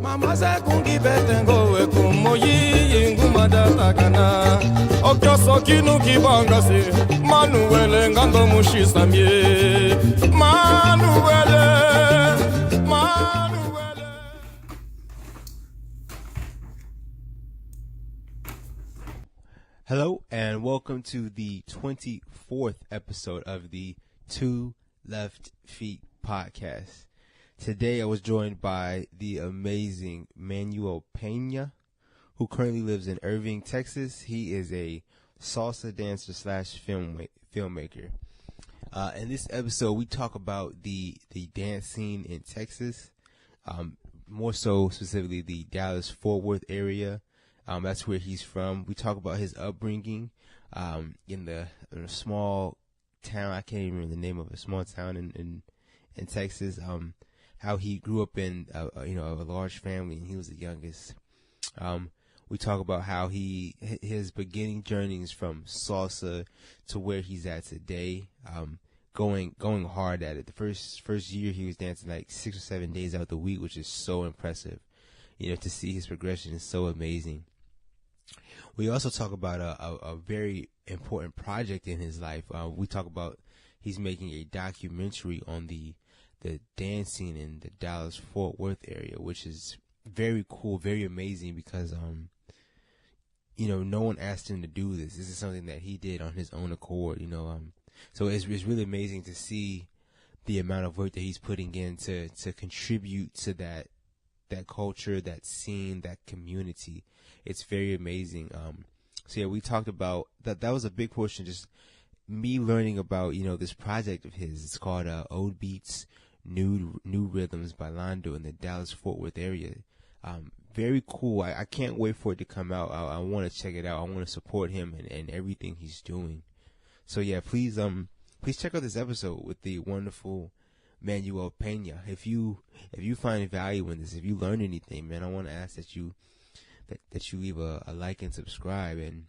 Mama se kungi betengo we kumoyi ingumada takana. Okyo sokinu kibanga se Manuel ngando mushisamye. Manuel. Hello and welcome to the 24th episode of the Two Left Feet podcast. Today I was joined by the amazing Manuel Peña, who currently lives in Irving, Texas. He is a salsa dancer slash filmmaker. In this episode, we talk about the dance scene in Texas, more so specifically the Dallas Fort Worth area. That's where he's from. We talk about his upbringing in a small town. I can't even remember the name of a small town in Texas. How he grew up in a large family and he was the youngest. We talk about how his beginning journeys from salsa to where he's at today. Going hard at it. The first year he was dancing like 6 or 7 days out the week, which is so impressive. To see his progression is so amazing. We also talk about a very important project in his life. We talk about he's making a documentary on the dancing in the Dallas Fort Worth area, which is very cool, very amazing because no one asked him to do this. This is something that he did on his own accord. So it's really amazing to see the amount of work that he's putting in to contribute to that culture, that scene, that community. It's very amazing. So yeah, we talked about that. That was a big portion. Just me learning about this project of his. It's called Old Beats, New Rhythms, Bailando in the Dallas Fort Worth area. Very cool. I can't wait for it to come out. I want to check it out. I want to support him and everything he's doing. So yeah, please check out this episode with the wonderful Manuel Peña. If you find value in this, if you learn anything, man, I want to ask that you leave a like and subscribe. And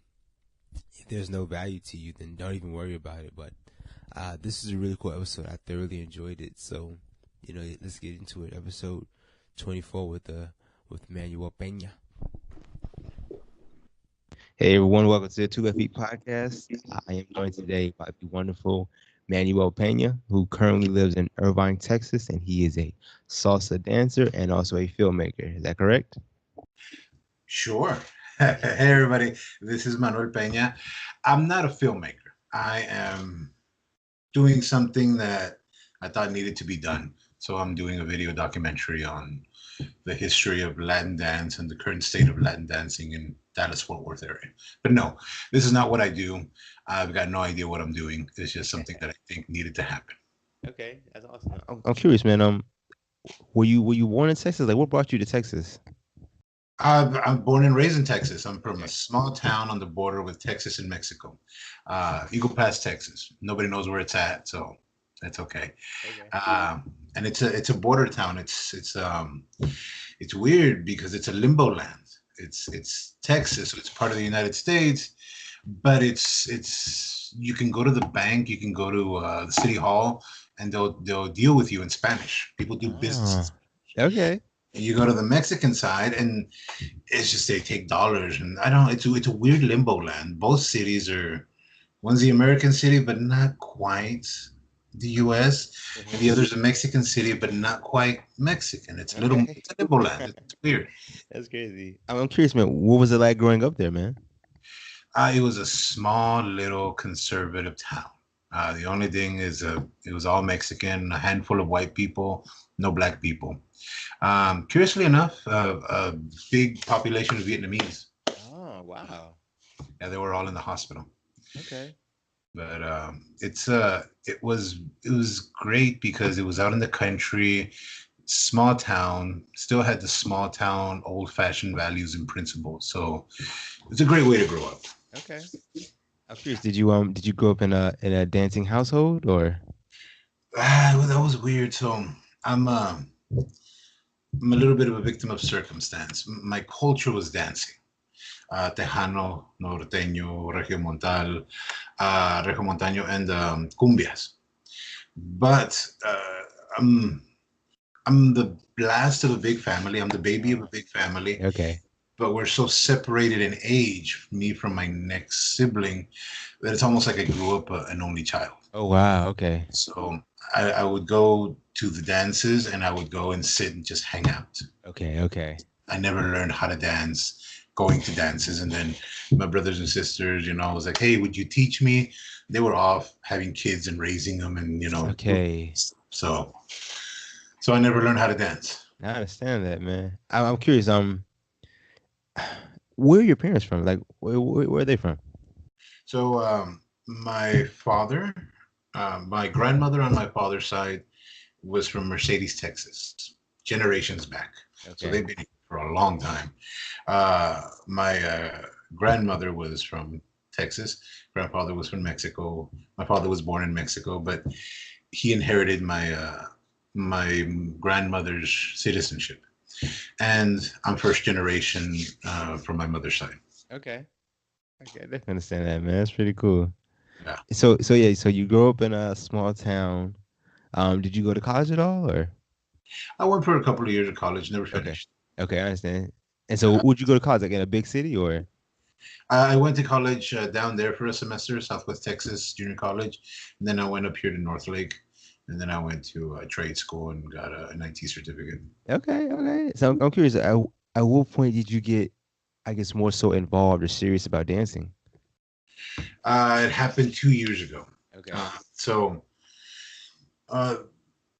if there's no value to you, then don't even worry about it. But this is a really cool episode. I thoroughly enjoyed it. So let's get into it. Episode 24 with Manuel Peña. Hey everyone, welcome to the Two Left Feet podcast. I am joined today by the wonderful Manuel Peña, who currently lives in Irving, Texas, and he is a salsa dancer and also a filmmaker. Is that correct? Sure. Hey, everybody. This is Manuel Peña. I'm not a filmmaker. I am doing something that I thought needed to be done. So I'm doing a video documentary on the history of Latin dance and the current state of Latin dancing in Dallas Fort Worth area. But no, this is not what I do. I've got no idea what I'm doing. It's just something that I think needed to happen. Okay, that's awesome. I'm curious, man. Were you born in Texas? Like, what brought you to Texas? I'm born and raised in Texas. I'm from a small town on the border with Texas and Mexico, Eagle Pass, Texas. Nobody knows where it's at, so that's okay. And it's a border town. It's weird because it's a limbo land. It's Texas, so it's part of the United States, but it's you can go to the bank, you can go to the city hall, and they'll deal with you in Spanish. People do business. Okay. You go to the Mexican side, and it's just they take dollars, and it's a weird limbo land. Both cities one's the American city, but not quite the U.S. And the other's a Mexican city, but not quite Mexican. It's a limbo land. It's weird. That's crazy. I'm curious, man. What was it like growing up there, man? It was a small, little conservative town. The only thing is it was all Mexican, a handful of white people, no black people. Curiously enough, a big population of Vietnamese. Oh, wow. Yeah, they were all in the hospital. Okay. But it was great because it was out in the country, small town, still had the small town old-fashioned values and principles. So it's a great way to grow up. Okay. I'm curious, did you grow up in a dancing household or? Well, that was weird. So I'm a little bit of a victim of circumstance. My culture was dancing. Tejano, norteño, regiomontal, regiomontaño, and cumbias. But I'm the last of a big family. I'm the baby of a big family, Okay. but we're so separated in age, me from my next sibling, that it's almost like I grew up an only child. Oh wow. Okay. So I would go to the dances and I would go and sit and just hang out. Okay. Okay. I never learned how to dance going to dances. And then my brothers and sisters, I was like, hey, would you teach me? They were off having kids and raising them and, Okay. so I never learned how to dance. I understand that, man. I'm curious. Where are your parents from? Like, where are they from? So my father, my grandmother on my father's side was from Mercedes, Texas, generations back. Okay. So they've been here for a long time. My grandmother was from Texas. Grandfather was from Mexico. My father was born in Mexico, but he inherited my grandmother's citizenship. And I'm first generation from my mother's side. Okay. Okay, I definitely understand that, man. That's pretty cool. Yeah. So yeah, so you grew up in a small town. Did you go to college at all, or? I went for a couple of years of college, never finished. Okay, I understand. And so, would you go to college, like in a big city, or? I went to college down there for a semester, Southwest Texas Junior College. And then I went up here to North Lake. And then I went to trade school and got an IT certificate. Okay. So I'm curious, at what point did you get, I guess, more so involved or serious about dancing? It happened 2 years ago. Okay. So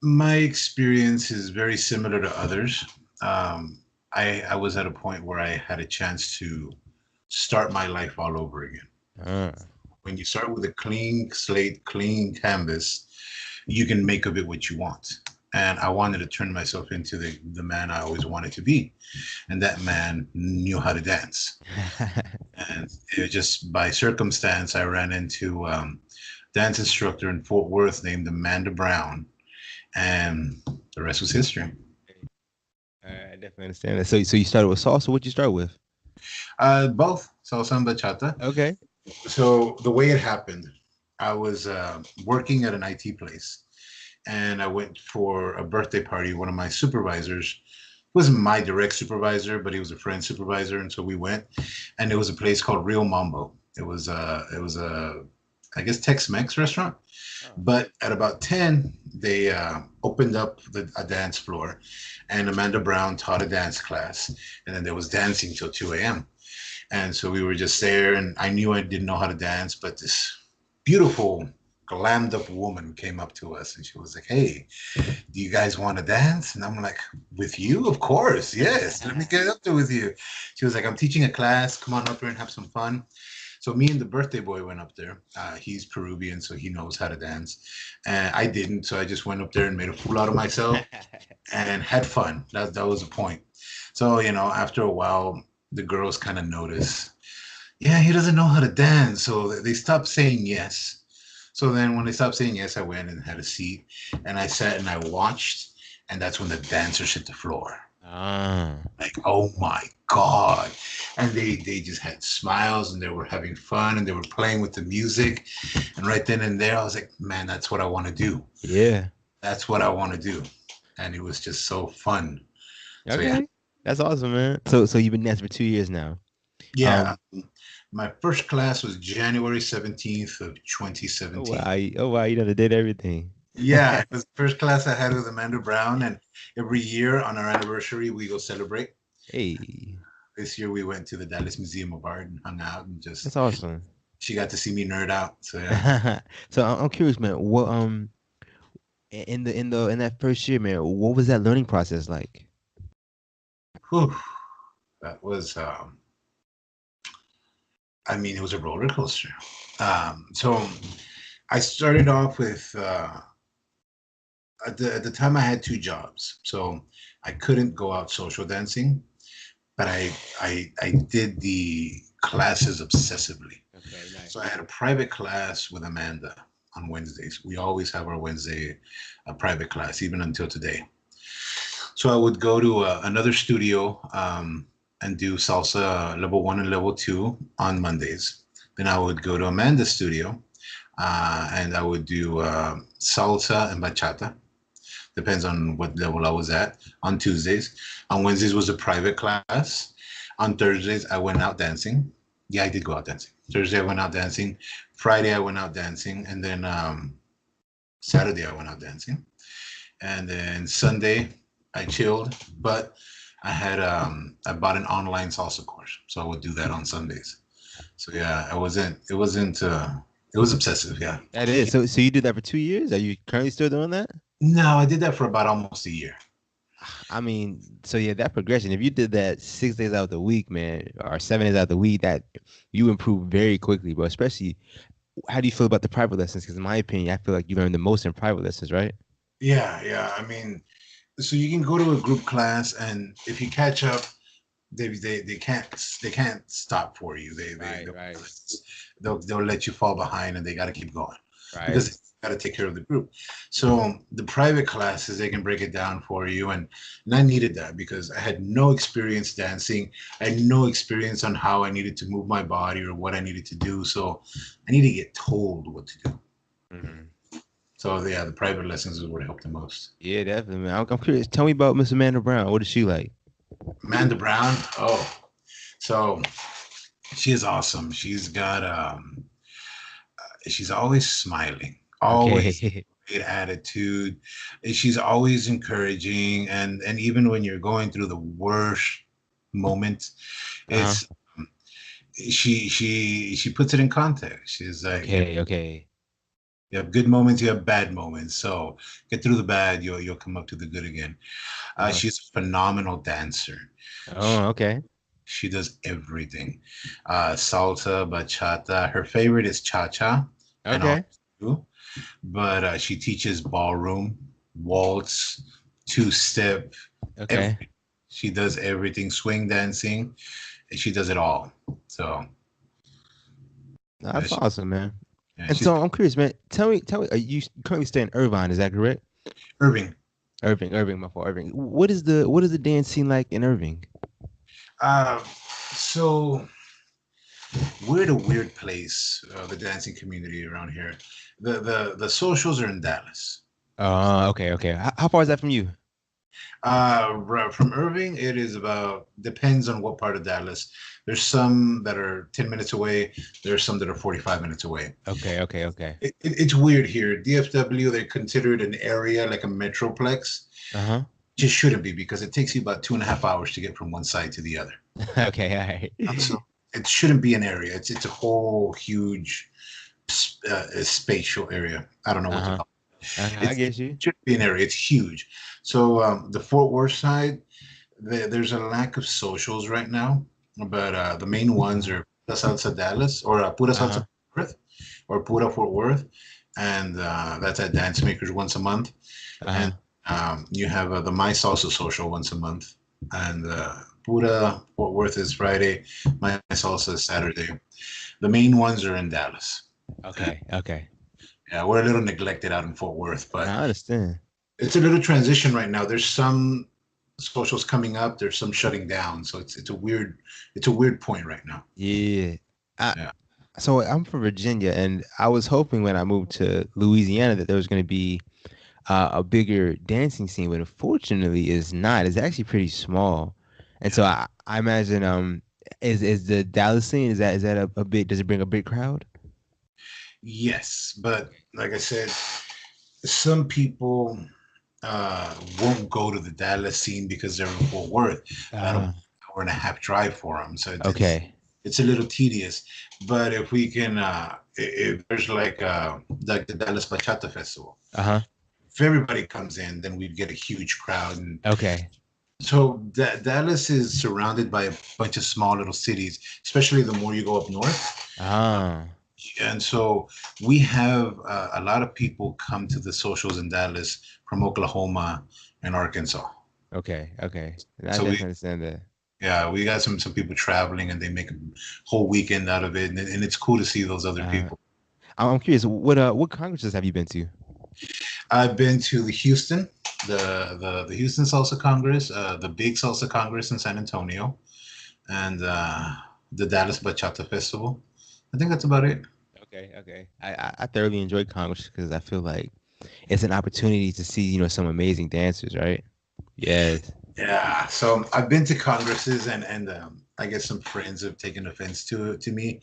my experience is very similar to others. I was at a point where I had a chance to start my life all over again. When you start with a clean slate, clean canvas, you can make of it what you want. And I wanted to turn myself into the man I always wanted to be. And that man knew how to dance. And it was just by circumstance, I ran into a dance instructor in Fort Worth named Amanda Brown. And the rest was history. I definitely understand that. So you started with salsa. What'd you start with? Both salsa and bachata. Okay. So the way it happened, I was working at an IT place, and I went for a birthday party. One of my supervisors wasn't my direct supervisor, but he was a friend supervisor, and so we went. And it was a place called Real Mambo. It was a I guess Tex-Mex restaurant. But at about 10, they opened up a dance floor, and Amanda Brown taught a dance class, and then there was dancing till 2 a.m. And so we were just there, and I knew I didn't know how to dance, but this beautiful, glammed up woman came up to us, and she was like, hey, do you guys want to dance? And I'm like, with you? Of course, yes. Let me get up there with you. She was like, I'm teaching a class. Come on up here and have some fun. So me and the birthday boy went up there. He's Peruvian, so he knows how to dance. And I didn't, so I just went up there and made a fool out of myself and had fun. That was the point. So, after a while, the girls kind of notice, yeah, he doesn't know how to dance. So they stopped saying yes. So then when they stopped saying yes, I went and had a seat. And I sat and I watched. And that's when the dancers hit the floor. Like, oh my God. And they just had smiles and they were having fun and they were playing with the music. And right then and there, I was like, man, that's what I want to do. Yeah. That's what I want to do. And it was just so fun. Okay. So, yeah. That's awesome, man. So you've been dancing for 2 years now. Yeah. My first class was January 17th of 2017. Oh, wow. You done did everything. Yeah, it was the first class I had with Amanda Brown, and every year on our anniversary, we go celebrate. Hey. This year we went to the Dallas Museum of Art and hung out and just. That's awesome. She got to see me nerd out. So yeah. So I'm curious, man. What in that first year, man, what was that learning process like? Whew. That was it was a roller coaster. So I started off with at the time I had 2 jobs, so I couldn't go out social dancing, but I did the classes obsessively. Okay, nice. So I had a private class with Amanda on Wednesdays. We always have our Wednesday private class, even until today. So I would go to another studio and do salsa level 1 and level 2 on Mondays. Then I would go to Amanda's studio and I would do salsa and bachata. Depends on what level I was at. On Tuesdays. On Wednesdays was a private class. On Thursdays, I went out dancing. Yeah, I did go out dancing. Thursday, I went out dancing. Friday, I went out dancing. And then Saturday, I went out dancing. And then Sunday, I chilled. But I bought an online salsa course. So I would do that on Sundays. So yeah, it was obsessive. Yeah. That is. So you did that for 2 years? Are you currently still doing that? No, I did that for about almost a year. I mean, so yeah, that progression. If you did that 6 days out of the week, man, or 7 days out of the week, that you improve very quickly, bro. Especially, how do you feel about the private lessons? Because in my opinion, I feel like you learn the most in private lessons, right? Yeah. I mean, so you can go to a group class, and if you catch up, they can't stop for you. Right. They'll let you fall behind, and they got to keep going Right. because they got to take care of the group. So the private classes, they can break it down for you, and I needed that because I had no experience dancing. I had no experience on how I needed to move my body or what I needed to do. So I need to get told what to do. Mm-hmm. So yeah, the private lessons is what helped the most. Yeah, definitely, man. I'm curious. Tell me about Miss Amanda Brown. What is she like? Amanda Brown. Oh, so she is awesome. She's always smiling, always Okay. great attitude. And she's always encouraging, and even when you're going through the worst moments, Uh-huh. it's she puts it in context. She's like, Okay. you have good moments, you have bad moments. So get through the bad, you'll come up to the good again. Uh-huh. She's a phenomenal dancer. Oh, okay. She does everything. Salsa, bachata. Her favorite is cha-cha. And all Okay. too. But she teaches ballroom, waltz, two-step. Okay. She does everything, swing dancing. And she does it all. So That's awesome, man. And she's so I'm curious, man. Tell me, are you currently stay in Irvine? Is that correct? Irving. Irving, my fault. Irving. What is the dance scene like in Irving? So we're at a weird place, the dancing community around here. The socials are in Dallas. Okay. How far is that from you? From Irving, it is depends on what part of Dallas. There's some that are 10 minutes away. There's some that are 45 minutes away. Okay. It's weird here. DFW, they consider it an area like a metroplex. Uh-huh. Just shouldn't be because it takes you about 2.5 hours to get from one side to the other. Okay, all right. So it shouldn't be an area. It's a whole huge spatial area. I don't know what to call it. I get you. It should be an area. It's huge. So the Fort Worth side, there's a lack of socials right now, but the main ones are Pura Salsa Dallas or Pura Salsa Fort Worth or Pura Fort Worth, and that's at Dance Makers once a month. And you have the My Salsa Social once a month, and Pura Fort Worth is Friday. My Salsa is Saturday. The main ones are in Dallas. Okay. Yeah, we're a little neglected out in Fort Worth, but I understand. it's a little transition right now. There's some socials coming up. There's some shutting down. So it's a weird point right now. Yeah. Yeah. So I'm from Virginia, and I was hoping when I moved to Louisiana that there was going to be a bigger dancing scene, but unfortunately, it's not. It's actually pretty small, and so I imagine is the Dallas scene is that a big? Does it bring a big crowd? Yes, but like I said, some people won't go to the Dallas scene because they're in Fort Worth. About an hour and a half drive for them. So it's a little tedious. But if we can, if there's like the Dallas Bachata Festival, if everybody comes in, then we'd get a huge crowd. And so Dallas is surrounded by a bunch of small little cities, especially the more you go up north. And so we have a lot of people come to the socials in Dallas from Oklahoma and Arkansas. Okay. I So definitely understand that. Yeah, we got some people traveling and they make a whole weekend out of it, and it's cool to see those other people. I'm curious, what congresses have you been to? I've been to the Houston, the Houston Salsa Congress, the Big Salsa Congress in San Antonio, and the Dallas Bachata Festival. I think that's about it. Okay. I thoroughly enjoyed Congress because I feel like it's an opportunity to see, some amazing dancers, right? Yes. Yeah, so I've been to congresses, and I guess some friends have taken offense to me,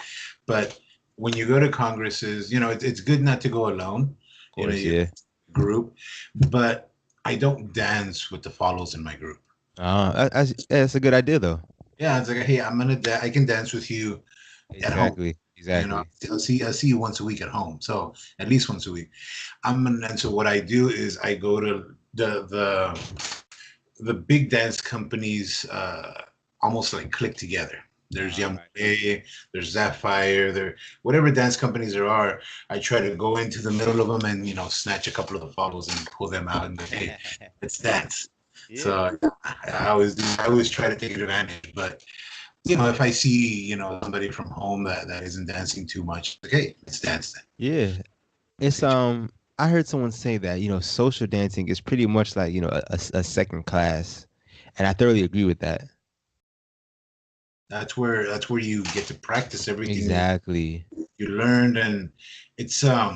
but when you go to congresses, it's good not to go alone. Of You know, course, you yeah. group, but I don't dance with the follows in my group. That's a good idea, though. Yeah, it's like, hey, I can dance with you at home. Exactly. You know, Exactly. I'll see you once a week at home, so at least once a week. And so what I do is I go to the big dance companies, almost like click together. There's Right. Yamune, there's Sapphire, there whatever dance companies there are. I try to go into the middle of them and snatch a couple of the follows and pull them out and go, hey, let's dance. Yeah. So I always do. I always try to take advantage, but if I see somebody from home that isn't dancing too much, like, hey, let's dance then. Yeah. It's I heard someone say that, social dancing is pretty much like, a second class. And I thoroughly agree with that. That's where you get to practice everything Exactly. you learned, and it's I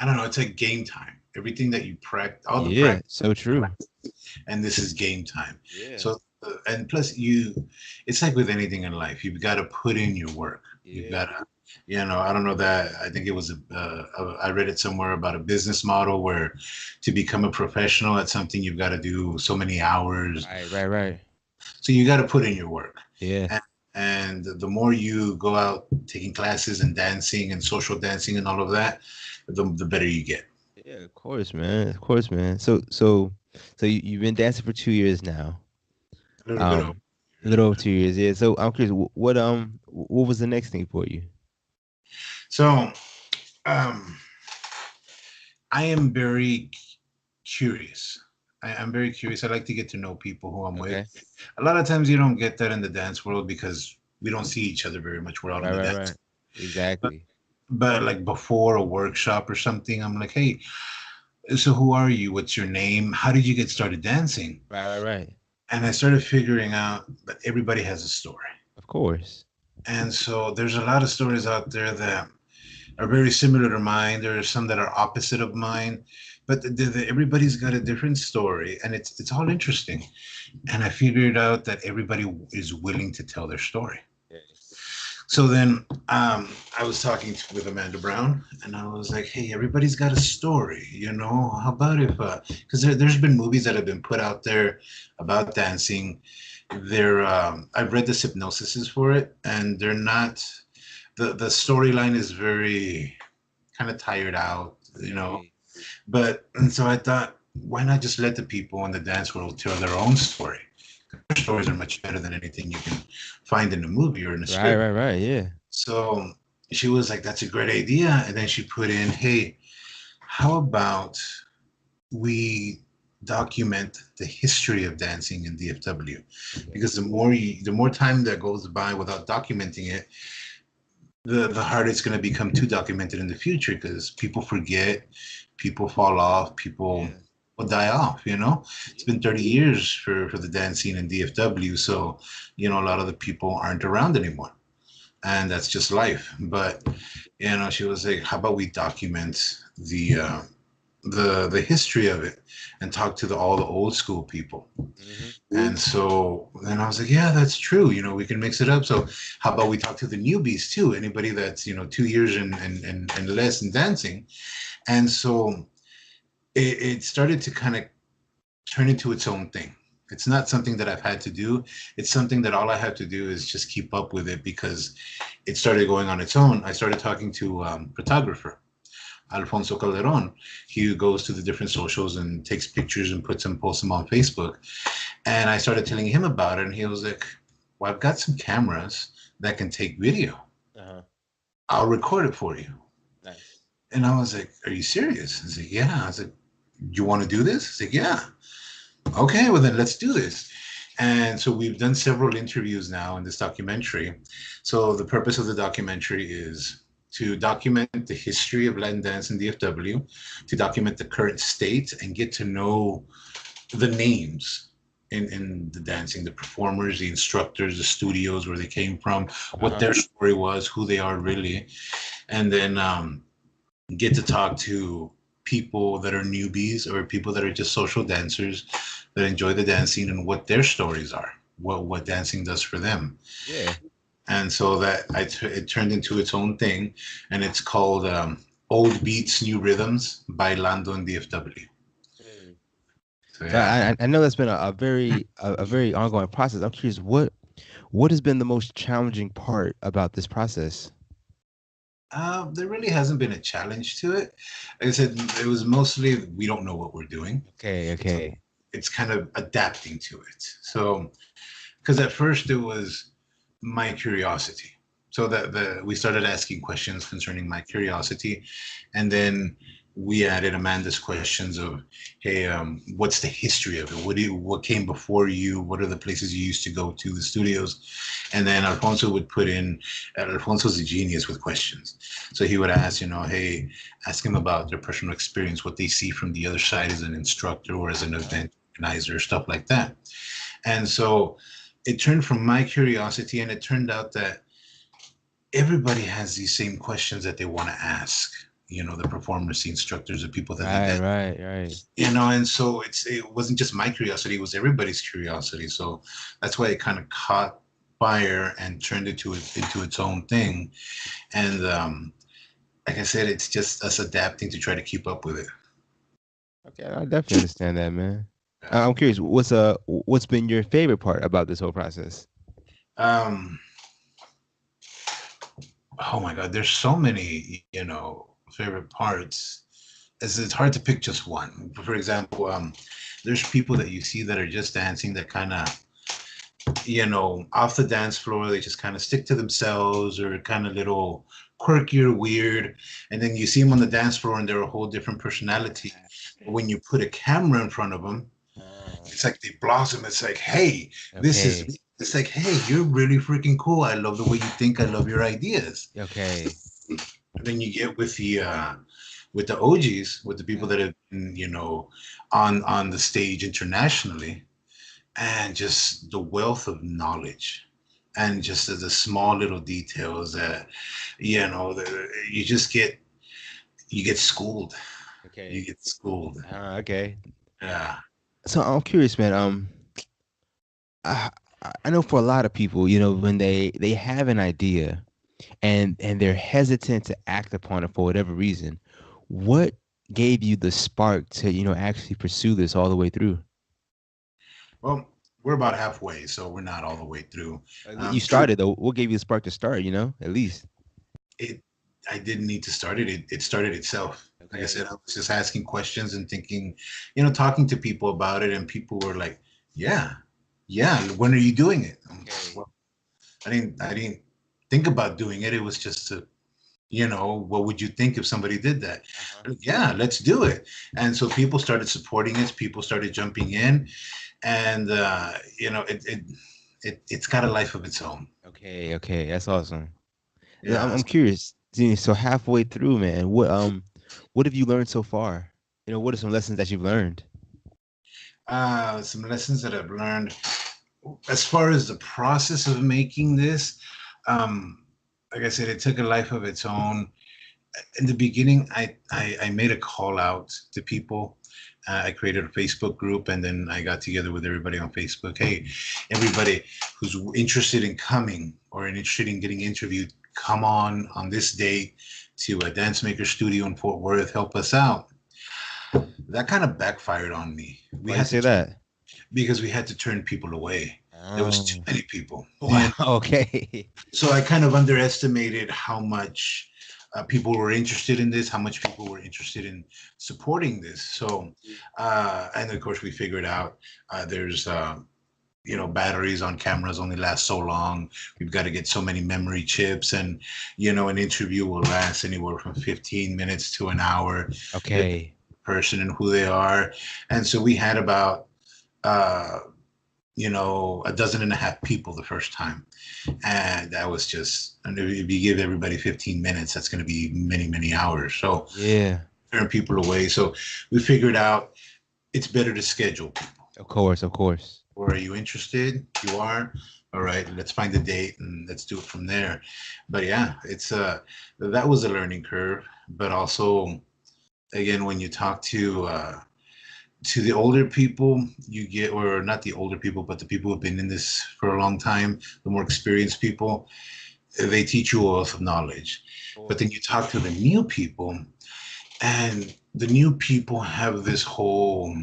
don't know, it's like game time. Everything that you practice, all the Yeah, practice, so true. and this is game time. Yeah. So and plus it's like with anything in life, you've got to put in your work. You've Yeah. got to, I don't know that. I think it was I read it somewhere about a business model where to become a professional at something, you've got to do so many hours. Right, right, right. So you got to put in your work. Yeah. And the more you go out taking classes and dancing and social dancing and all of that, the better you get. Yeah, of course, man. Of course, man. So you've been dancing for 2 years now. A little bit over. Um, a little over 2 years, yeah. So I'm curious, what was the next thing for you? So um, I am very curious. I'm very curious. I like to get to know people who I'm with. Okay. A lot of times you don't get that in the dance world because we don't see each other very much. We're out in Right, the right, dance. right. Exactly. But like before a workshop or something, I'm like, hey, so who are you? What's your name? How did you get started dancing? Right, right, right. And I started figuring out that everybody has a story. Of course. And so there's a lot of stories out there that are very similar to mine. There are some that are opposite of mine, but everybody's got a different story, and it's all interesting. And I figured out that everybody is willing to tell their story. Yeah. So then I was talking with Amanda Brown, and I was like, "Hey, everybody's got a story, How about if, because there's been movies that have been put out there about dancing. I've read the synopsises for it, and they're not. The storyline is very kind of tired out. Right. But and so I thought, why not just let the people in the dance world tell their own story? Their stories are much better than anything you can find in a movie or in a Right, script. right, right. Yeah. So she was like, that's a great idea. And then she put in, hey, how about we document the history of dancing in DFW? Okay. Because the more time that goes by without documenting it, the harder it's going to become to document it in the future because people forget, people fall off, people Yeah. will die off. It's been 30 years for the dance scene in DFW, so a lot of the people aren't around anymore, and that's just life. But she was like, how about we document the history of it and talk to all the old school people. Hmm. And so then I was like, yeah, that's true. We can mix it up. So how about we talk to the newbies too? Anybody that's 2 years and less in dancing. And so it started to kind of turn into its own thing. It's not something that I've had to do. It's something that all I have to do is just keep up with it because it started going on its own. I started talking to photographer Alfonso Calderon. He goes to the different socials and takes pictures and posts them on Facebook. And I started telling him about it, and he was like, well, I've got some cameras that can take video. Uh-huh. I'll record it for you. Nice. And I was like, are you serious? He's like, yeah. I was like, you want to do this? He's like, yeah. Okay, well then let's do this. And so we've done several interviews now in this documentary. So the purpose of the documentary is to document the history of Latin dance in DFW, to document the current state and get to know the names in the dancing, the performers, the instructors, the studios, where they came from, what their story was, who they are really. And then get to talk to people that are newbies or people that are just social dancers that enjoy the dancing and what their stories are, what dancing does for them. Yeah. And so it turned into its own thing, and it's called Old Beats, New Rhythms, Bailando in DFW. Mm. So So yeah. I know that's been a very ongoing process. I'm curious, what has been the most challenging part about this process? There really hasn't been a challenge to it. Like I said, it was mostly we don't know what we're doing. Okay, So okay. it's kind of adapting to it. So, because at first it was my curiosity. So that we started asking questions concerning my curiosity, and then we added Amanda's questions of, hey, what's the history of it? What came before you? What are the places you used to go to, the studios? And then Alfonso would put in. Alfonso's a genius with questions, so he would ask, hey, ask him about their personal experience, what they see from the other side as an instructor or as an event organizer, stuff like that. And so it turned from my curiosity, and it turned out that everybody has these same questions that they want to ask. The performers, the instructors, the people that Right, they right, right. and so it wasn't just my curiosity; it was everybody's curiosity. So that's why it kind of caught fire and turned into its own thing. And like I said, it's just us adapting to try to keep up with it. Okay, I definitely understand that, man. Yeah. I'm curious, what's been your favorite part about this whole process? Um, oh my God, there's so many, favorite parts. It's hard to pick just one. For example, there's people that you see that are just dancing that kind of, off the dance floor, they just kind of stick to themselves or kind of little quirky or weird. And then you see them on the dance floor and they're a whole different personality. But when you put a camera in front of them, it's like they blossom. It's like, hey, this is, Okay, it's like, hey, you're really freaking cool. I love the way you think. I love your ideas. okay. And then you get with the OGs, with the people that have been, on the stage internationally, and just the wealth of knowledge, and just the small little details that, you just get schooled. You Okay. get schooled. Okay. Yeah. So I'm curious, man. I I know for a lot of people, when they have an idea and they're hesitant to act upon it for whatever reason, what gave you the spark to, actually pursue this all the way through? Well, we're about halfway, so we're not all the way through. You started though. What gave you the spark to start? At least. It I didn't need to start it. It started itself. Like I Okay. said, I was just asking questions and thinking, talking to people about it, and people were like, "Yeah, yeah. When are you doing it?" Okay. Well, I didn't think about doing it. It was just to, what would you think if somebody did that? Uh-huh. Like, yeah, let's do it. And so people started supporting it. People started jumping in, and it's got a life of its own. Okay. Okay. That's awesome. Yeah. I'm curious. So halfway through, man, what have you learned so far? What are some lessons that you've learned? Some lessons that I've learned as far as the process of making this. Um, like I said, it took a life of its own. In the beginning, I made a call out to people. I created a Facebook group, and then I got together with everybody on Facebook. Hey, everybody who's interested in coming or interested in getting interviewed, come on this date to a Dance Maker studio in Fort Worth. Help us out. That kind of backfired on me. We Why you had to say that? because we had to turn people away. There was too Oh. many people. Wow. Okay. So I kind of underestimated how much people were interested in this, how much people were interested in supporting this. So, and of course, we figured out there's, batteries on cameras only last so long. We've got to get so many memory chips, and, an interview will last anywhere from 15 minutes to an hour, Okay. person and who they are. And so we had about, uh, a dozen and a half people the first time. And that was just, and if you give everybody 15 minutes, that's going to be many, many hours. So Yeah. turn people away. So we figured out it's better to schedule people. Of course. Of course. Or are you interested? You are? All right, let's find a date and let's do it from there. But yeah, it's that was a learning curve, but also again, when you talk to the older people, you get, or not the older people, but the people who've been in this for a long time, the more experienced people, they teach you a wealth of knowledge. But then you talk to the new people, and the new people have this whole,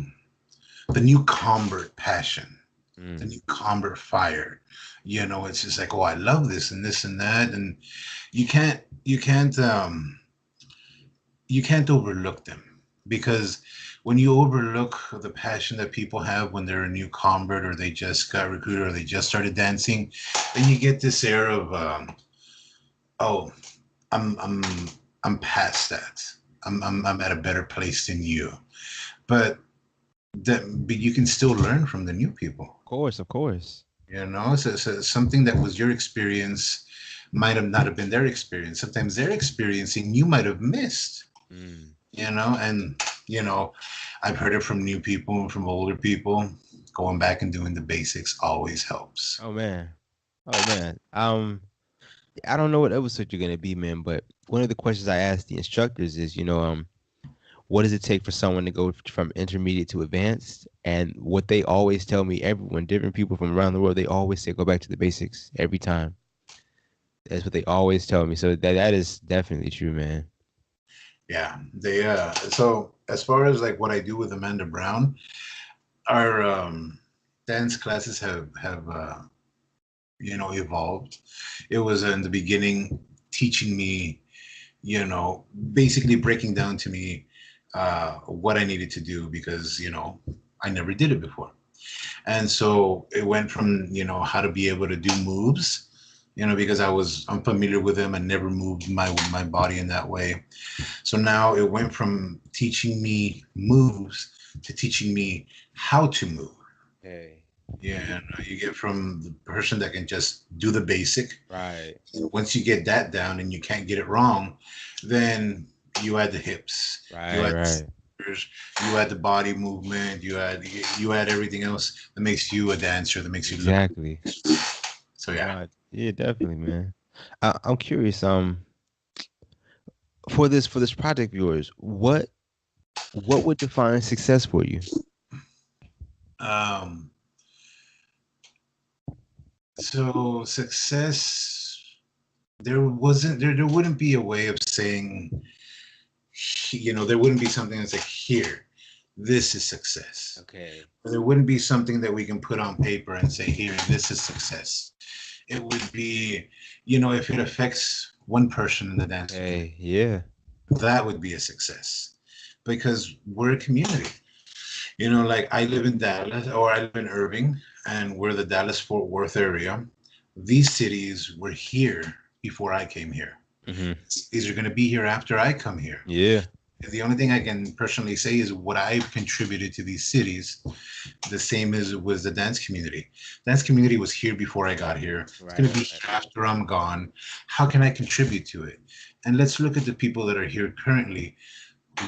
the new convert passion, the new convert fire. You know, it's just like, oh, I love this and that, and you can't, you can't, you can't overlook them, because when you overlook the passion that people have when they're a new convert, or they just got recruited, or they just started dancing, then you get this air of oh, I'm I'm I'm past that. I'm at a better place than you. But but you can still learn from the new people. Of course, of course. You know, so something that was your experience might have not have been their experience. Sometimes their experiencing you might have missed. You know, and you know, I've heard it from new people and from older people. Going back and doing the basics always helps. Oh man. Oh man. I don't know what episode you're gonna be, man, but one of the questions I asked the instructors is, what does it take for someone to go from intermediate to advanced? And what they always tell me, everyone, different people from around the world, they always say go back to the basics every time. That's what they always tell me. So that is definitely true, man. Yeah, they so as far as like what I do with Amanda Brown, our dance classes have evolved. It was in the beginning teaching me, basically breaking down to me what I needed to do, because I never did it before. And so it went from how to be able to do moves, because I'm familiar with them and never moved my body in that way. So now it went from teaching me moves to teaching me how to move. Hey. Yeah, and you get from the person that can just do the basic. Right. Once you get that down and you can't get it wrong, then you add the hips. Right. You add Right. the shoulders, you add the body movement. You add everything else that makes you a dancer. That makes you look. Exactly. So yeah. Yeah, definitely, man. I'm curious. For this project, viewers, what would define success for you? Um. So success, there wouldn't be a way of saying, there wouldn't be something that's like, here, this is success. Okay. There wouldn't be something that we can put on paper and say, here, this is success. It would be, if it affects one person in the dance community, Yeah. that would be a success, because we're a community. Like I live in Dallas, or I live in Irving, and we're the Dallas Fort Worth area. These cities were here before I came here. Mm-hmm. These are going to be here after I come here. Yeah. The only thing I can personally say is what I've contributed to these cities, the same as was the dance community. Dance community was here before I got here. It's going to be here after I'm gone. How can I contribute to it? And let's look at the people that are here currently.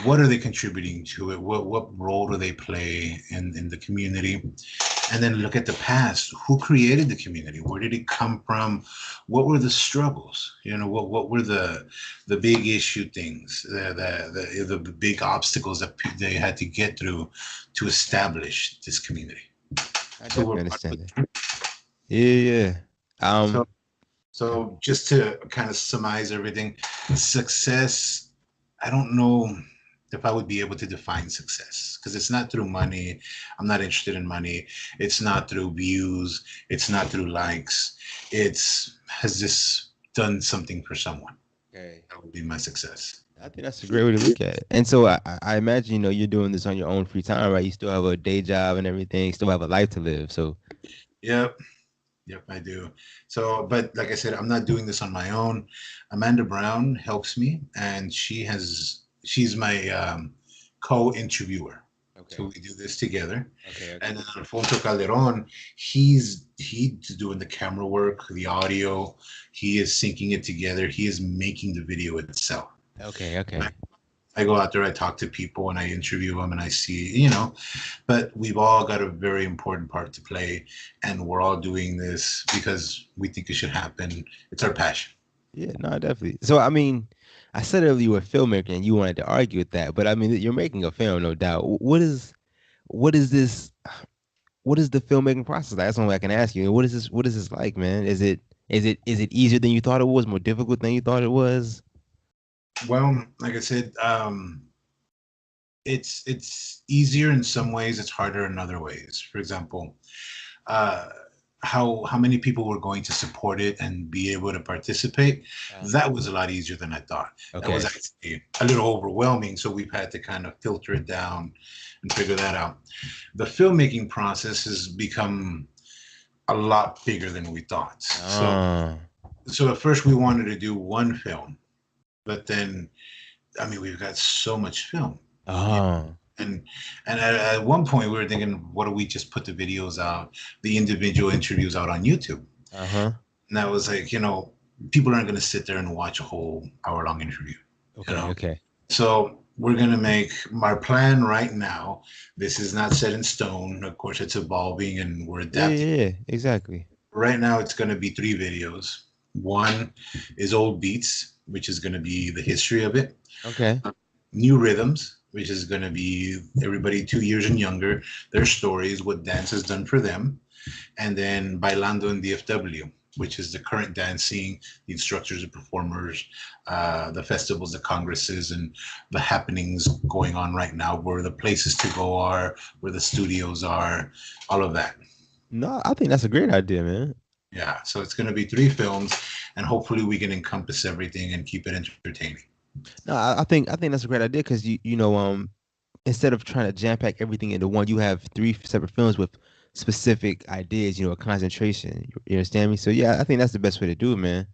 What are they contributing to it? What role do they play in the community? And then look at the past. Who created the community? Where did it come from? What were the struggles? What were the big issue things, the big obstacles that they had to get through to establish this community? I definitely understand that. Yeah. So just to kind of surmise everything, success, I don't know if I would be able to define success, because it's not through money. I'm not interested in money. It's not through views. It's not through likes. Has this done something for someone? Okay. That would be my success. I think that's a great way to look at it. And so I imagine, you're doing this on your own free time, right? You still have a day job and everything, still have a life to live. So Yep, I do. So, but like I said, I'm not doing this on my own. Amanda Brown helps me, and she's my co-interviewer. okay. So we do this together. Okay. And then Alfonso Calderon, he's doing the camera work, the audio. He is syncing it together. He is making the video itself. Okay. I go out there, I talk to people, and I interview them, and I see, but we've all got a very important part to play, and we're all doing this because we think it should happen. It's our passion. Yeah, no, definitely. So I mean, I said earlier you were a filmmaker and you wanted to argue with that, but I mean, you're making a film, no doubt. What is this? What is the filmmaking process like? That's only I can ask you. What is this? What is this like, man? Is it easier than you thought it was? More difficult than you thought it was? Well, like I said, it's easier in some ways. It's harder in other ways. For example, uh, how many people were going to support it and be able to participate? That was a lot easier than I thought. That was Okay. actually a little overwhelming. So we've had to kind of filter it down and figure that out. The filmmaking process has become a lot bigger than we thought. Ah. So at first we wanted to do one film, but then I mean we've got so much film. Ah. And at one point we were thinking, what do we just put the videos out, the individual interviews out on YouTube? Uh-huh. And that was like, people aren't going to sit there and watch a whole hour-long interview. Okay. Okay. So we're going to make our plan right now. This is not set in stone. Of course, it's evolving and we're Yeah. adapting. Yeah. Yeah. Exactly. Right now, it's going to be 3 videos. One is old beats, which is going to be the history of it. Okay. New rhythms, which is going to be everybody 2 years and younger, their stories, what dance has done for them. And then Bailando in DFW, which is the current dance scene, the instructors and performers, the festivals, the congresses, and the happenings going on right now, where the places to go are, where the studios are, all of that. No, I think that's a great idea, man. Yeah, so it's going to be 3 films, and hopefully we can encompass everything and keep it entertaining. No, I think that's a great idea because instead of trying to jam pack everything into one, you have three separate films with specific ideas, a concentration. You understand me? So yeah, I think that's the best way to do it, man.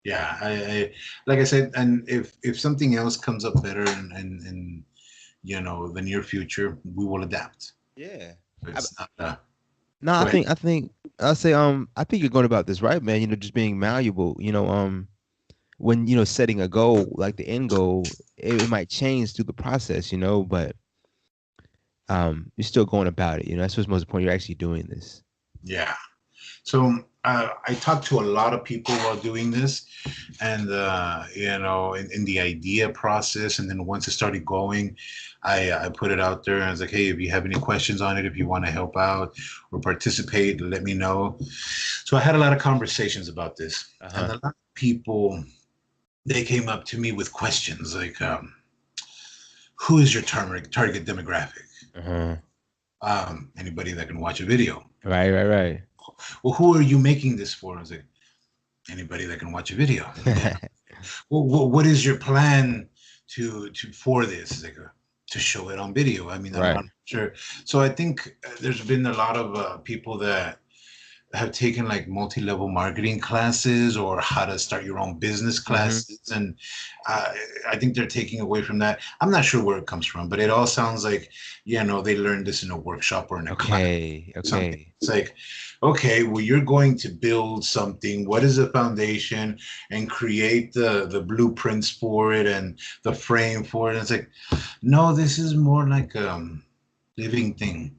Yeah, I like I said, and if something else comes up better in the near future, we will adapt. Yeah. It's not. No, Go I ahead. think I think I'll say I think you're going about this right, man. Just being malleable. When setting a goal, like the end goal, it might change through the process, but you're still going about it. That's what's most important. You're actually doing this. Yeah. So I talked to a lot of people while doing this, and in the idea process, and then once it started going, I put it out there and I was like, hey, if you have any questions on it, if you want to help out or participate, let me know. So I had a lot of conversations about this, and Uh-huh. a lot of people, they came up to me with questions like, who is your target demographic? Uh-huh. Anybody that can watch a video. Right, right, Well, who are you making this for? I was like, anybody that can watch a video. Well, what is your plan to for this? Like, to show it on video. I mean, I'm right. not sure. So I think there's been a lot of people that have taken like multi-level marketing classes or how to start your own business Mm-hmm. classes, and uh, I think they're taking away from that. I'm not sure where it comes from, but it all sounds like they learned this in a workshop or in a class, Okay, something. okay. It's like, okay, well, you're going to build something. What is the foundation, and create the blueprints for it and the frame for it? And it's like, no, this is more like living thing.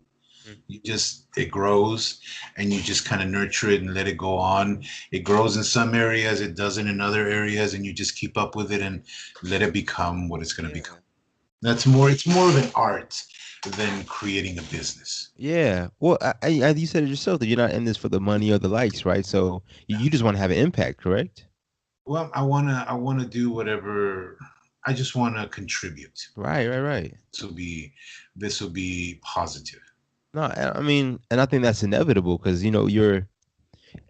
It grows, and you just kind of nurture it and let it go on. It grows in some areas, it doesn't in other areas, and you just keep up with it and let it become what it's going to become. Yeah. It's more of an art than creating a business. Yeah. Well, you said it yourself that you're not in this for the money or the likes, right? So you just want to have an impact, correct? Well, I wanna do whatever. I just want to contribute. Right, right, right. This will be positive. No, I mean, and I think that's inevitable because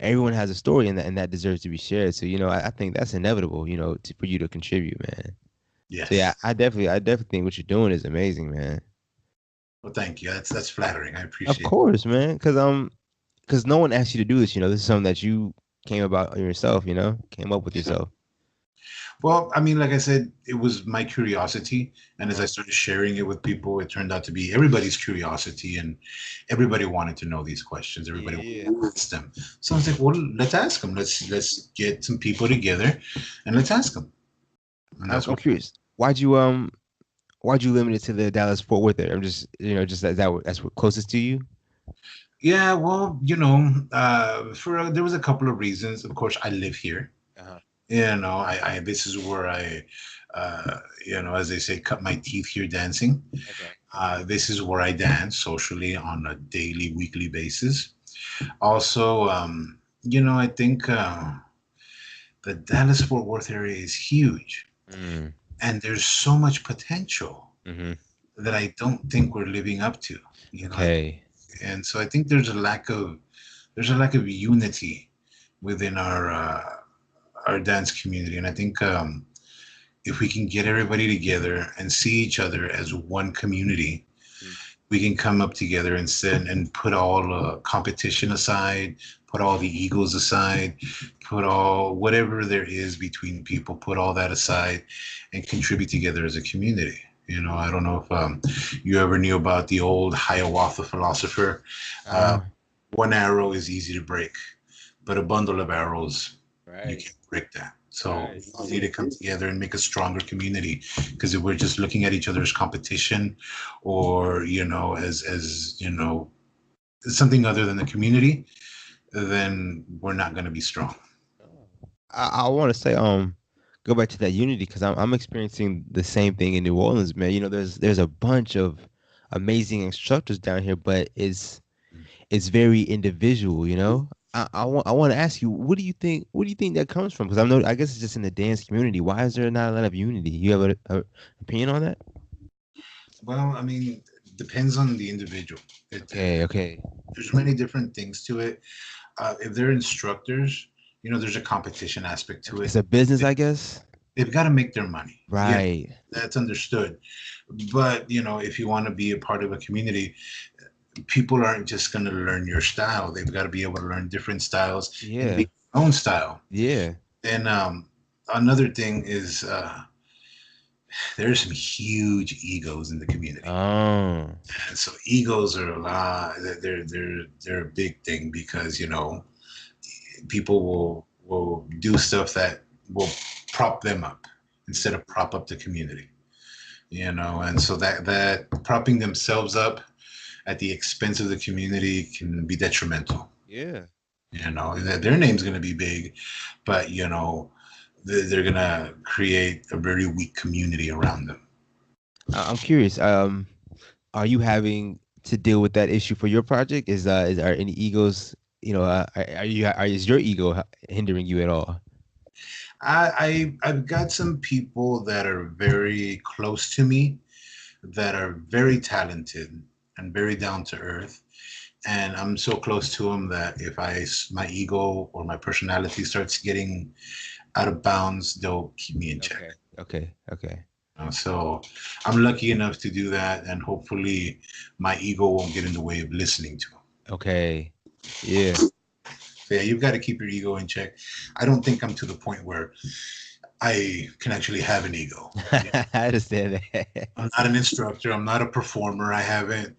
everyone has a story and that deserves to be shared. So I think that's inevitable. For you to contribute, man. So yeah, Yes. I definitely think what you're doing is amazing, man. Well, thank you. That's flattering. I Of appreciate it. course, man. Because no one asked you to do this. This is something that you came about yourself. Came up with yourself. Well, I mean, like I said, it was my curiosity, and as I Uh-huh. started sharing it with people, it turned out to be everybody's curiosity, and everybody wanted to know these questions. Everybody Yeah. wanted to ask them. So I was like, well, let's ask them. Let's get some people together, and let's ask them. And I'm, that's I'm what. curious. Why'd you limit it to the Dallas Fort Worth area? I'm just that's what closest to you. Yeah, well, there was a couple of reasons. Of course, I live here, Uh-huh. This is where as they say, cut my teeth here dancing. Okay. This is where I dance socially on a daily, weekly basis. Also, I think the Dallas Fort Worth area is huge, Mm. and there's so much potential Mm-hmm. that I don't think we're living up to. Okay. And so I think there's a lack of unity within our dance community, and I think if we can get everybody together and see each other as one community, Mm. we can come up together and put all competition aside, put all the egos aside, put all whatever there is between people, put all that aside, and contribute together as a community. I don't know if you ever knew about the old Hiawatha philosopher. Uh, Uh, One arrow is easy to break, but a bundle of arrows, you right. can't break that. So Right. we all need to come together and make a stronger community. Because if we're just looking at each other's competition, or as something other than the community, then we're not going to be strong. I want to say go back to that unity because I'm experiencing the same thing in New Orleans, man. There's a bunch of amazing instructors down here, but it's very individual. I want to ask you, what do you think that comes from? Because I guess it's just in the dance community. Why is there not a lot of unity? You have a opinion on that? Well, I mean, depends on the individual. Okay, okay. There's many different things to it. If they're instructors, there's a competition aspect to It's it. a business, I guess. They've got to make their money. Right. That's understood. But if you want to be a part of a community, people aren't just going to learn your style. They've got to be able to learn different styles and Yeah. make their own style. Yeah. And another thing is there's some huge egos in the community. Oh. And so egos are a lot. They're a big thing because people will do stuff that will prop them up instead of prop up the community. And so that propping themselves up at the expense of the community can be detrimental. Yeah. That their name's going to be big, but they're going to create a very weak community around them. I'm curious. Are you having to deal with that issue for your project? Are any egos? Is your ego hindering you at all? I've got some people that are very close to me that are very talented and very down to earth, and I'm so close to them that if my ego or my personality starts getting out of bounds, they'll keep me in check. Okay. Okay. So I'm lucky enough to do that, and hopefully my ego won't get in the way of listening to them. Okay. Yeah. So yeah, you've got to keep your ego in check. I don't think I'm to the point where I can actually have an ego. I understand that. I'm not an instructor. I'm not a performer. I haven't.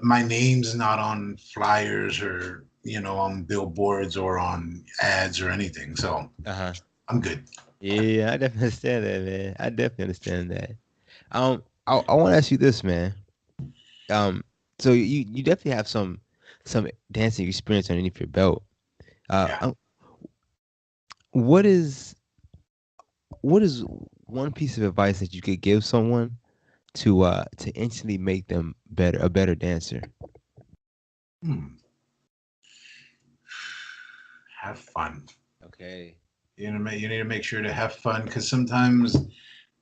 My name's not on flyers or on billboards or on ads or anything. So Uh-huh. I'm good. Yeah, I definitely understand that, man. I definitely understand that. I want to ask you this, man. Um, so you definitely have some dancing experience underneath your belt. Uh, Yeah. um, what is what is one piece of advice that you could give someone to instantly make them a better dancer? Hmm. Have fun. Okay. You need to make sure to have fun because sometimes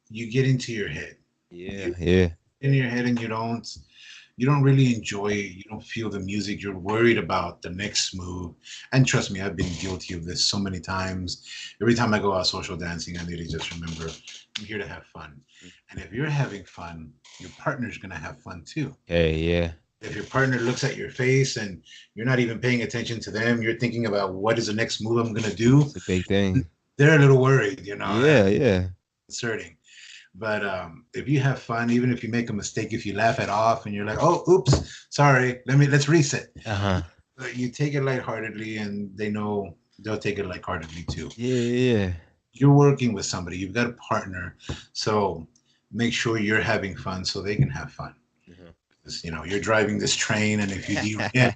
you get into your head. Yeah. You Yeah. in your head and you don't really enjoy it. You don't feel the music. You're worried about the next move. And trust me, I've been guilty of this so many times. Every time I go out social dancing, I need to just remember I'm here to have fun. And if you're having fun, your partner's gonna have fun too. Hey. Yeah. If your partner looks at your face and you're not even paying attention to them, you're thinking about what is the next move I'm gonna do. It's a big thing. They're a little worried, Yeah. Yeah. concerning. But if you have fun, even if you make a mistake, if you laugh it off and you're like, "Oh, oops, sorry, let's reset." Uh-huh. You take it lightheartedly, and they know they'll take it lightheartedly too. Yeah. Yeah. You're working with somebody, you've got a partner, so make sure you're having fun so they can have fun. Mhm. 'Cause, you're driving this train, and if you derail,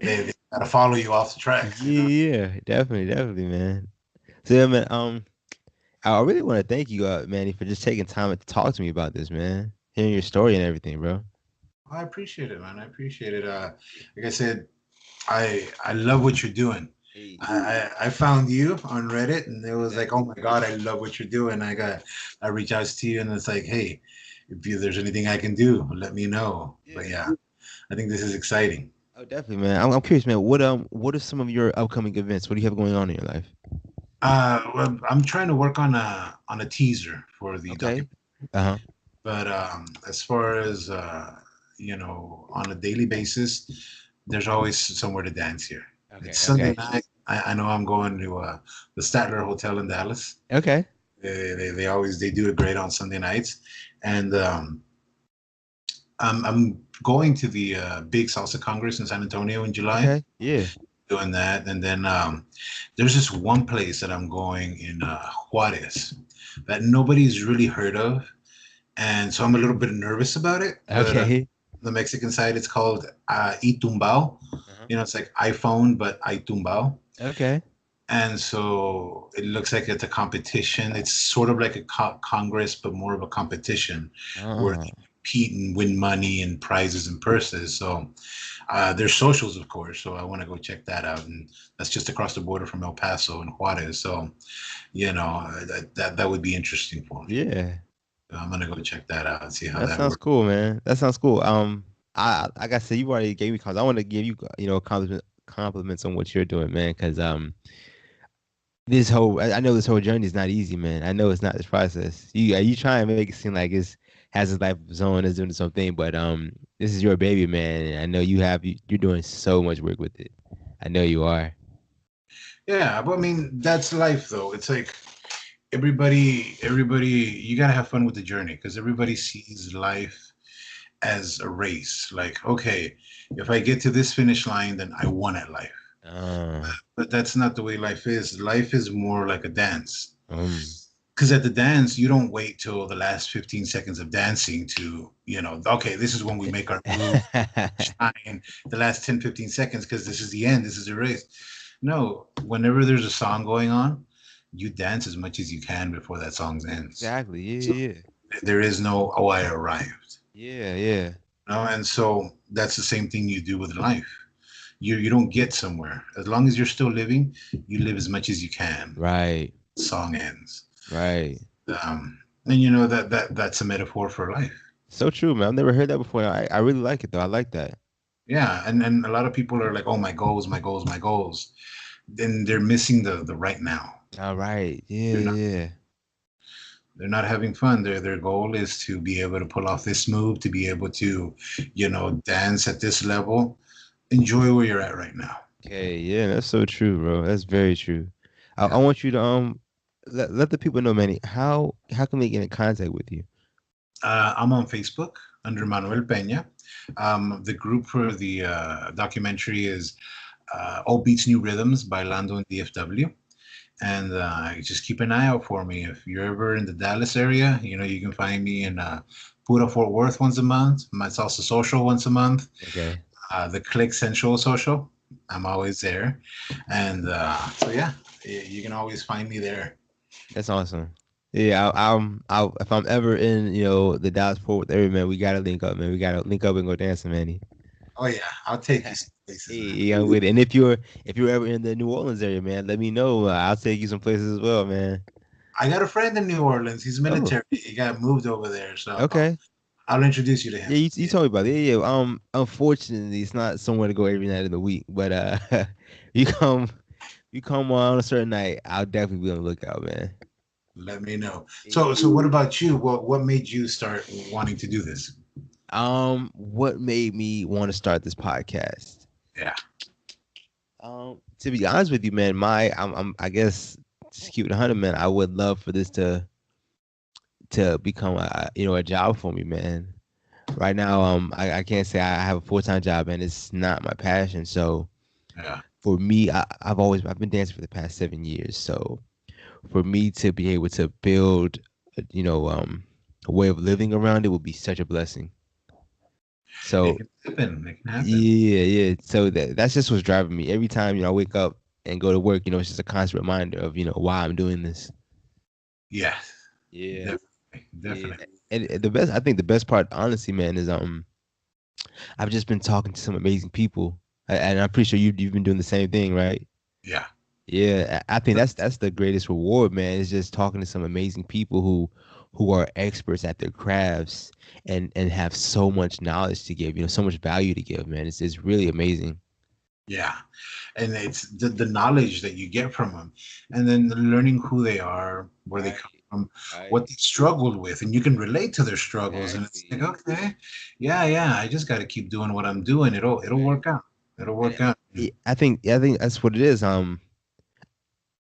they gotta follow you off the track. Yeah, definitely, man. So yeah, man. I really want to thank you, Manny, for just taking time to talk to me about this, man. Hearing your story and everything, bro. I appreciate it, man. I appreciate it. Like I said, I love what you're doing. Hey. I found you on Reddit, and it was like, oh Exactly. my god, I love what you're doing. I reach out to you, and it's like, hey, there's anything I can do, let me know. But Yeah. yeah, I think this is exciting. Oh, definitely, man. I'm curious, man. What are some of your upcoming events? What do you have going on in your life? Well, I'm trying to work on a teaser for the Okay. document. Uh huh. But as far as on a daily basis, there's always somewhere to dance here. Okay. It's Sunday Okay. night. I know I'm going to the Statler Hotel in Dallas. Okay. They do it great on Sunday nights, and I'm going to the big Salsa Congress in San Antonio in July. Okay. Yeah. Doing that, and then there's this one place that I'm going in Juarez that nobody's really heard of, and so I'm a little bit nervous about it. But Okay. the Mexican side, it's called Itumbao. Uh-huh. It's like iPhone, but Itumbao. Okay. And so it looks like it's a competition. It's sort of like a congress, but more of a competition where Oh. they compete and win money and prizes and purses. So there's socials, of course. So I want to go check that out. And that's just across the border from El Paso and Juarez. So, that would be interesting for me. Yeah. I'm going to go check that out and see how That that sounds works. cool, man. That sounds cool. I like I said, you already gave me compliments. I want to give you, compliments on what you're doing, man. Because I know this whole journey is not easy, man. I know it's not this process. You try and make it seem like it's has its life of its own, is doing its own thing, but this is your baby, man. And I know you're doing so much work with it. I know you are. Yeah, but I mean, that's life, though. It's like everybody, you got to have fun with the journey because everybody sees life as a race. Like, okay, if I get to this finish line, then I won at life. Uh, But that's not the way life is. Life is more like a dance. um, Because at the dance, you don't wait till the last 15 seconds of dancing to, okay, this is when we make our move, shine the last 10, 15 seconds because this is the end. This is a race. No, whenever there's a song going on, you dance as much as you can before that song ends. exactly. So Yeah, there is no, oh, I arrived. yeah, yeah. And so that's the same thing you do with life. You don't get somewhere. As long as you're still living, you live as much as you can. Right, Song ends. right. And that's a metaphor for life. So true, man. I've never heard that before. I really like it though. I like that. Yeah, and a lot of people are like, oh, my goals, my goals, my goals. Then they're missing the right now. All right. Yeah, They're not yeah. they're not having fun. Their goal is to be able to pull off this move, to be able to, dance at this level. Enjoy where you're at right now. Okay, yeah, that's so true, bro. That's very true. I Yeah. want you to let the people know, Manny, how can they get in contact with you? I'm on Facebook under Manuel Peña. The group for the documentary is All Beats New Rhythms, Bailando in DFW. And just keep an eye out for me. If you're ever in the Dallas area, you can find me in Pura Fort Worth once a month, my Salsa Social once a month, Okay. the Click Central Social. I'm always there. And so, yeah, you can always find me there. That's awesome. Yeah, if I'm ever in, the Dallas Fort Worth area, man, we gotta link up, man. We gotta link up and go dancing, Manny. Oh, yeah, I'll take you some Hey, places, man. yeah, I'm with it. And if you're ever in the New Orleans area, man, let me know. I'll take you some places as well, man. I got a friend in New Orleans. He's Oh, military. He got moved over there. So okay. I'll introduce you to Yeah, him. you told me about it. Yeah, yeah. Unfortunately, it's not somewhere to go every night of the week, but you come you come on a certain night, I'll definitely be on the lookout, man. Let me know. Yeah. So what about you? What made you start wanting to do this? What made me want to start this podcast? Yeah. To be honest with you, man, I guess just keep it 100, man. I would love for this to become a job for me, man. Right now, I can't say I have a full-time job, and it's not my passion. So Yeah. for me, I've been dancing for the past 7 years. So for me to be able to build, a way of living around it would be such a blessing. It So can happen. It can happen. yeah, yeah. So that's just what's driving me. Every time, I wake up, and go to work. You know, it's just a constant reminder of, you know, why I'm doing this. Yeah, Yeah. definitely, Yeah. definitely. And I think the best part, honestly, man, is I've just been talking to some amazing people, and I'm pretty sure you've been doing the same thing, right? Yeah. Yeah, I think that's the greatest reward, man. Is just talking to some amazing people who are experts at their crafts and have so much knowledge to give, you know, so much value to give, man. It's really amazing. Yeah, and it's the knowledge that you get from them, and then learning who they are, where they Right, come from, what right, they struggled with, and you can relate to their struggles, and it's like, exactly, okay, yeah, yeah, I just got to keep doing what I'm doing. It'll right. work out. It'll And work out. I think that's what it is.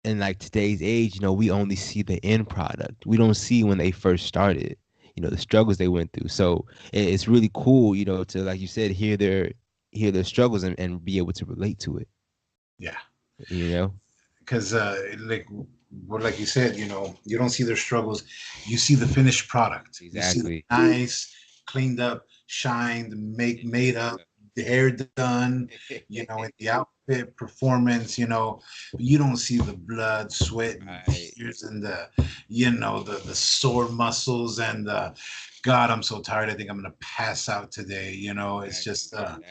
In like today's age, you know, we only see the end product. We don't see when they first started, you know, the struggles they went through. So it's really cool, you know, to, like you said, hear their struggles and be able to relate to it. Yeah, You know, because like you said, you don't see their struggles. You see the finished product. You see the exactly. nice, cleaned up, shined, made up, Yeah. the hair done, in the outfit, performance, but you don't see the blood, sweat, and Right. tears and the sore muscles and God, I'm so tired. I think I'm gonna pass out today. It's Exactly. just Exactly.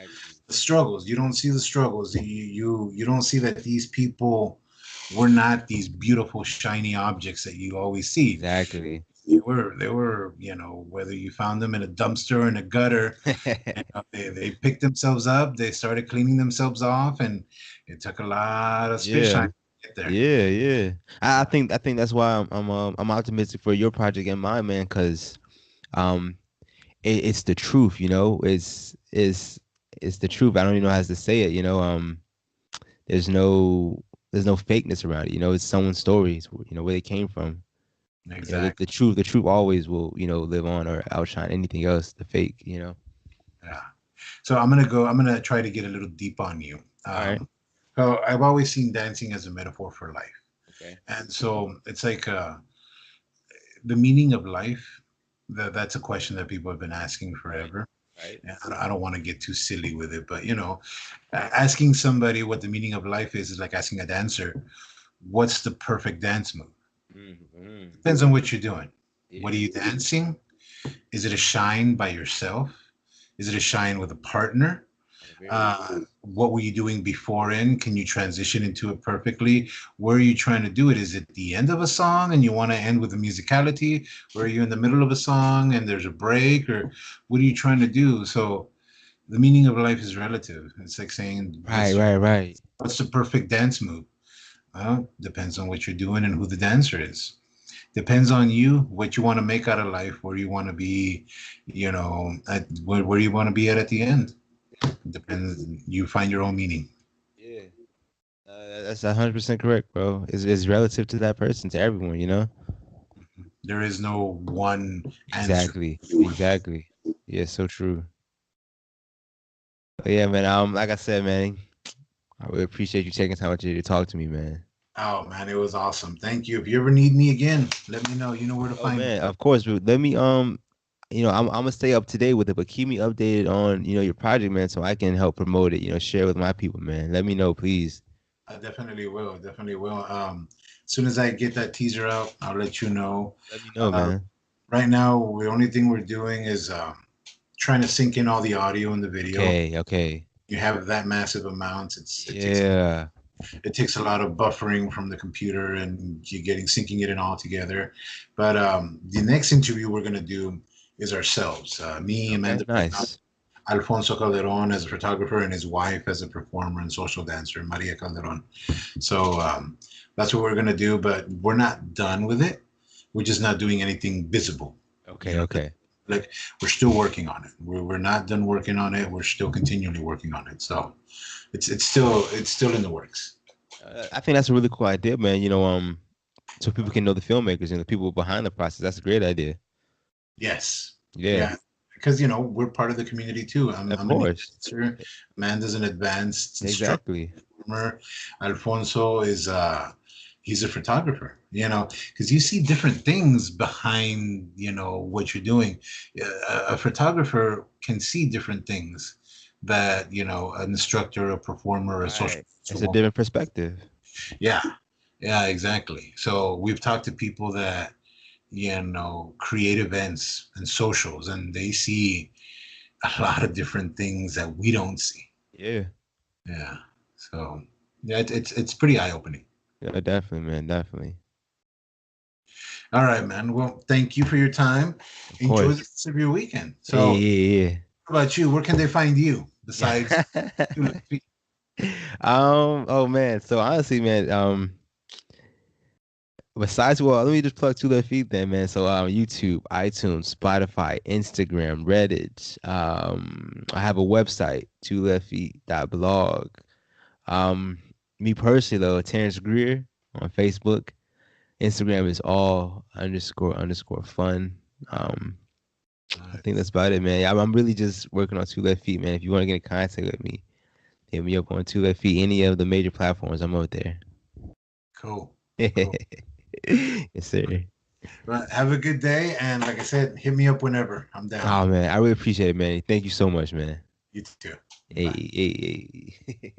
the struggles. You don't see the struggles. You don't see that these people were not these beautiful shiny objects that you always see. Exactly. They were, whether you found them in a dumpster or in a gutter, they picked themselves up, they started cleaning themselves off, and it took a lot of spit Yeah. shine to get there. Yeah, yeah. I think that's why I'm optimistic for your project and mine, man, because um it's the truth, you know. It's the truth. I don't even know how else to say it, you know. There's no there's no fakeness around it, you know. It's someone's stories, you know, where they came from. You know, Exactly. the truth always will, you know, live on or outshine anything else, the fake, you know. Yeah. So I'm gonna try to get a little deep on you. All right. So I've always seen dancing as a metaphor for life. Okay. And so it's like the meaning of life. That's a question that people have been asking Right. forever. Right. And I don't want to get too silly with it, but asking somebody what the meaning of life is like asking a dancer, what's the perfect dance move? Mm-hmm. Depends on what you're doing. What are Yeah. you dancing? Is it a shine by yourself? Is it a shine with a partner? Very What were you doing before in? Can you transition into it perfectly? Where are you trying to do it? Is it the end of a song and you want to end with a musicality? Or are you in the middle of a song and there's a break? Or what are you trying to do? So the meaning of life is relative. It's like saying, right, right, right. what's the perfect dance move? Well, depends on what you're doing and who the dancer is. Depends on you, what you want to make out of life, where you want to be, where you want to be at the end. Depends. You find your own meaning. Yeah. That's 100% correct, bro. It's relative to that person, to everyone, you know? There is no one answer. Exactly. Exactly. Yeah, so true. But yeah, man, like I said, man, I really appreciate you taking time out today to talk to me, man. Oh man, it was awesome. Thank you. If you ever need me again, let me know. You know where to Oh find me. man, of course, but let me you know, I'm gonna stay up to date with it, but keep me updated on, you know, your project, man, so I can help promote it, you know, share with my people, man. Let me know, please. I definitely will. Definitely will. As soon as I get that teaser out, I'll let you know. Let me know, Uh, man. right now, the only thing we're doing is trying to sync in all the audio and the video. Okay, okay. You have that massive amount. Yeah. It takes a lot of buffering from the computer and you getting syncing it in all together. But the next interview we're gonna do is ourselves. Me, Okay, Amanda Pena, nice. Alfonso Calderon as a photographer, and his wife as a performer and social dancer, Maria Calderon. So that's what we're gonna do. But we're not done with it. We're just not doing anything visible. You Okay, know, okay. like we're still working on it. We're not done working on it. We're still continually working on it. So it's still in the works. I think that's a really cool idea, man. You know, so people can know the filmmakers and the people behind the process. That's a great idea. Yes. Yeah, Yeah. Because we're part of the community too. I'm of I'm a new course. dancer. Amanda's an advanced instructor. Exactly. Alfonso is he's a photographer, because you see different things behind, what you're doing. A photographer can see different things that, an instructor, a performer, a social Right. dancer It's a won't. different perspective. Yeah, yeah, exactly. So we've talked to people that, create events and socials, and they see a lot of different things that we don't see. Yeah. Yeah. So yeah, it's pretty eye opening. Yeah, definitely, man. Definitely. All right, man. Well, thank you for your time. Of Enjoy the course. rest of your weekend. Yeah, So, yeah, how about you? Where can they find you besides Two yeah. Left Feet? Oh man. So honestly, man, besides, well, let me just plug Two Left Feet then, man. So YouTube, iTunes, Spotify, Instagram, Reddit. I have a website, twoleftfeet.blog. Um, Me personally though, Terrence Greer on Facebook. Instagram is all underscore fun. I think that's about it, man. I'm really just working on Two Left Feet, man. If you want to get in contact with me, hit me up on Two Left Feet, any of the major platforms. I'm out there. Cool. Yes, Cool. sir. Well, have a good day. And like I said, hit me up whenever. I'm down. Oh man, I really appreciate it, man. Thank you so much, man. You too. Hey, Bye. hey, hey.